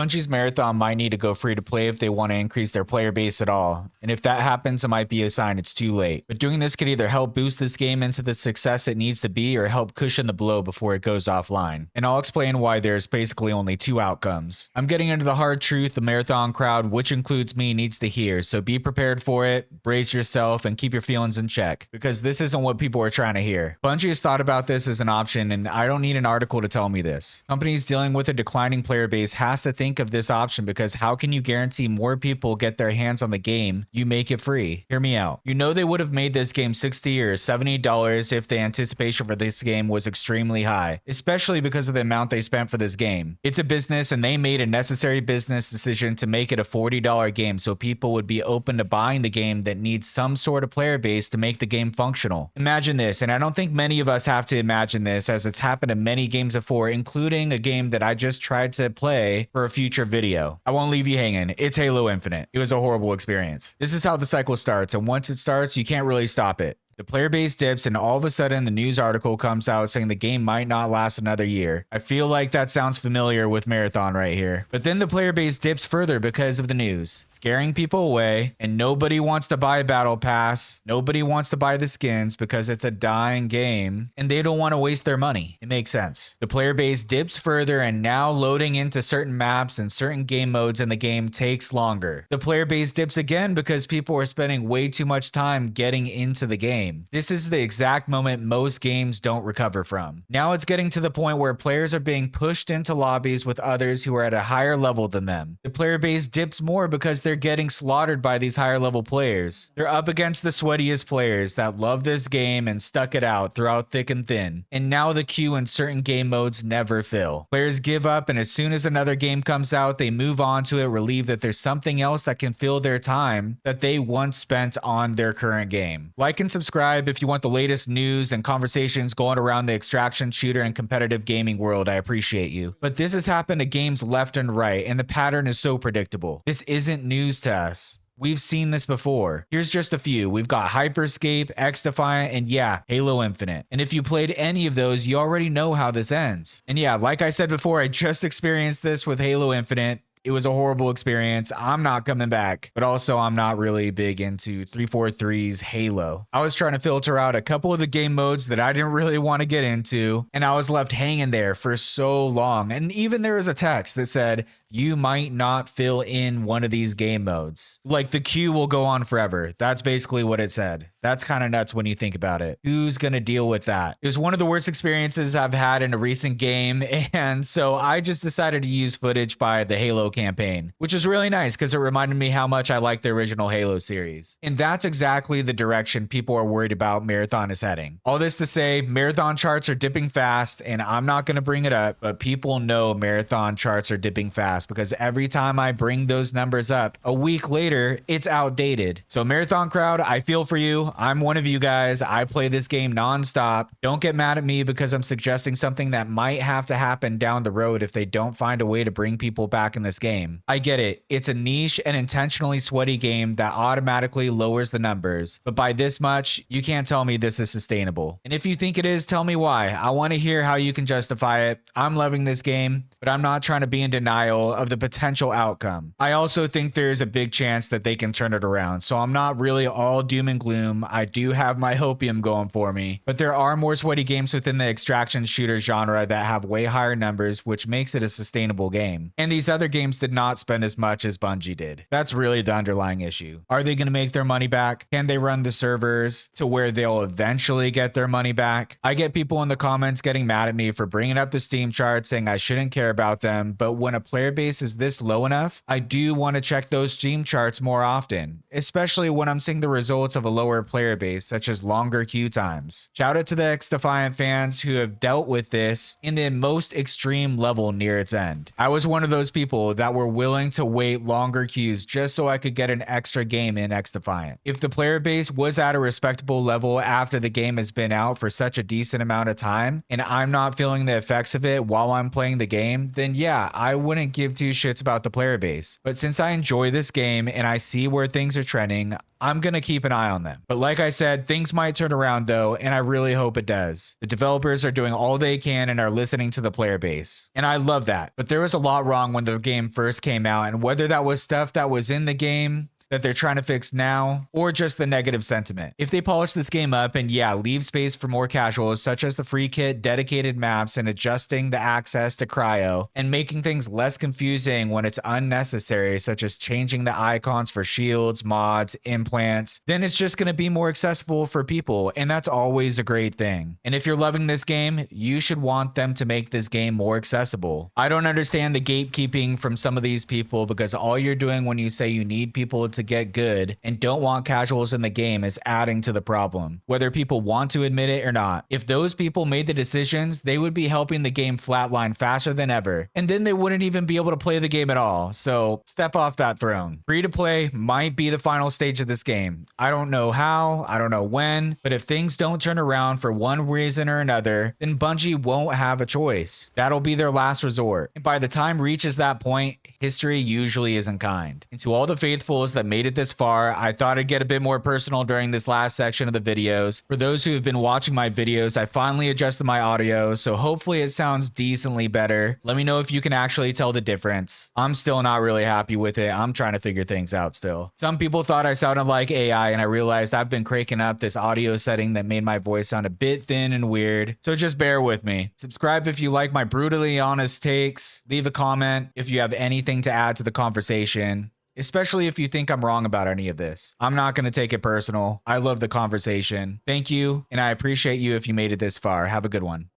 Bungie's Marathon might need to go free to play if they want to increase their player base at all, and if that happens, it might be a sign it's too late. But doing this could either help boost this game into the success it needs to be or help cushion the blow before it goes offline. And I'll explain why there's basically only two outcomes. I'm getting into the hard truth the Marathon crowd, which includes me, needs to hear, so be prepared for it, brace yourself, and keep your feelings in check, because this isn't what people are trying to hear. Bungie has thought about this as an option, and I don't need an article to tell me this. Companies dealing with a declining player base has to think of this option, because how can you guarantee more people get their hands on the game? You make it free. Hear me out. You know they would have made this game $60 or $70 if the anticipation for this game was extremely high, especially because of the amount they spent for this game. It's a business, and they made a necessary business decision to make it a $40 game so people would be open to buying the game that needs some sort of player base to make the game functional. Imagine this, and I don't think many of us have to imagine this, as it's happened in many games before, including a game that I just tried to play for a future video. I won't leave you hanging. It's Halo Infinite. It was a horrible experience. This is how the cycle starts, and once it starts, you can't really stop it. The player base dips, and all of a sudden the news article comes out saying the game might not last another year. I feel like that sounds familiar with Marathon right here. But then the player base dips further because of the news, scaring people away, and nobody wants to buy a battle pass. Nobody wants to buy the skins because it's a dying game, and they don't want to waste their money. It makes sense. The player base dips further, and now loading into certain maps and certain game modes in the game takes longer. The player base dips again because people are spending way too much time getting into the game. This is the exact moment most games don't recover from. Now it's getting to the point where players are being pushed into lobbies with others who are at a higher level than them. The player base dips more because they're getting slaughtered by these higher level players. They're up against the sweatiest players that love this game and stuck it out throughout thick and thin. And now the queue in certain game modes never fill. Players give up, and as soon as another game comes out, they move on to it, relieved that there's something else that can fill their time that they once spent on their current game. Like and subscribe if you want the latest news and conversations going around the extraction, shooter, and competitive gaming world. I appreciate you. But this has happened to games left and right, and the pattern is so predictable. This isn't news to us. We've seen this before. Here's just a few. We've got Hyperscape, X-Defiant, and yeah, Halo Infinite. And if you played any of those, you already know how this ends. And yeah, like I said before, I just experienced this with Halo Infinite. It was a horrible experience. I'm not coming back, but also I'm not really big into 343's Halo. I was trying to filter out a couple of the game modes that I didn't really want to get into, and I was left hanging there for so long. And even there was a text that said, you might not fill in one of these game modes. Like the queue will go on forever. That's basically what it said. That's kind of nuts when you think about it. Who's going to deal with that? It was one of the worst experiences I've had in a recent game, and so I just decided to use footage by the Halo campaign, which is really nice because it reminded me how much I like the original Halo series. And that's exactly the direction people are worried about Marathon is heading. All this to say, Marathon charts are dipping fast, and I'm not going to bring it up, but people know Marathon charts are dipping fast because every time I bring those numbers up, a week later, it's outdated. So Marathon crowd, I feel for you. I'm one of you guys. I play this game nonstop. Don't get mad at me because I'm suggesting something that might have to happen down the road if they don't find a way to bring people back in this game. I get it. It's a niche and intentionally sweaty game that automatically lowers the numbers. But by this much, you can't tell me this is sustainable. And if you think it is, tell me why. I want to hear how you can justify it. I'm loving this game, but I'm not trying to be in denial of the potential outcome. I also think there's a big chance that they can turn it around. So I'm not really all doom and gloom. I do have my hopium going for me, but there are more sweaty games within the extraction shooter genre that have way higher numbers, which makes it a sustainable game. And these other games did not spend as much as Bungie did. That's really the underlying issue. Are they going to make their money back? Can they run the servers to where they'll eventually get their money back? I get people in the comments getting mad at me for bringing up the Steam charts, saying I shouldn't care about them, but when a player base is this low enough, I do want to check those Steam charts more often, especially when I'm seeing the results of a lower player base, such as longer queue times. Shout out to the X-Defiant fans who have dealt with this in the most extreme level near its end. I was one of those people that were willing to wait longer queues just so I could get an extra game in X-Defiant. If the player base was at a respectable level after the game has been out for such a decent amount of time, and I'm not feeling the effects of it while I'm playing the game, then yeah, I wouldn't give give two shits about the player base. But since I enjoy this game and I see where things are trending, I'm gonna keep an eye on them. But like I said, things might turn around though, and I really hope it does. The developers are doing all they can and are listening to the player base. And I love that. But there was a lot wrong when the game first came out, and whether that was stuff that was in the game that they're trying to fix now, or just the negative sentiment. If they polish this game up and yeah, leave space for more casuals such as the free kit, dedicated maps, and adjusting the access to cryo, and making things less confusing when it's unnecessary, such as changing the icons for shields, mods, implants, then it's just gonna be more accessible for people, and that's always a great thing. And if you're loving this game, you should want them to make this game more accessible. I don't understand the gatekeeping from some of these people, because all you're doing when you say you need people to get good and don't want casuals in the game is adding to the problem, whether people want to admit it or not. If those people made the decisions, they would be helping the game flatline faster than ever, and then they wouldn't even be able to play the game at all. So step off that throne. Free to play might be the final stage of this game. I don't know how, I don't know when, but if things don't turn around for one reason or another, then Bungie won't have a choice. That'll be their last resort. And by the time reaches that point, history usually isn't kind. And to all the faithfuls that made it this far, I thought I'd get a bit more personal during this last section of the videos. For those who have been watching my videos, I finally adjusted my audio, so hopefully it sounds decently better. Let me know if you can actually tell the difference. I'm still not really happy with it. I'm trying to figure things out still. Some people thought I sounded like AI, and I realized I've been cranking up this audio setting that made my voice sound a bit thin and weird, so just bear with me. Subscribe if you like my brutally honest takes. Leave a comment if you have anything to add to the conversation, especially if you think I'm wrong about any of this. I'm not going to take it personal. I love the conversation. Thank you, and I appreciate you if you made it this far. Have a good one.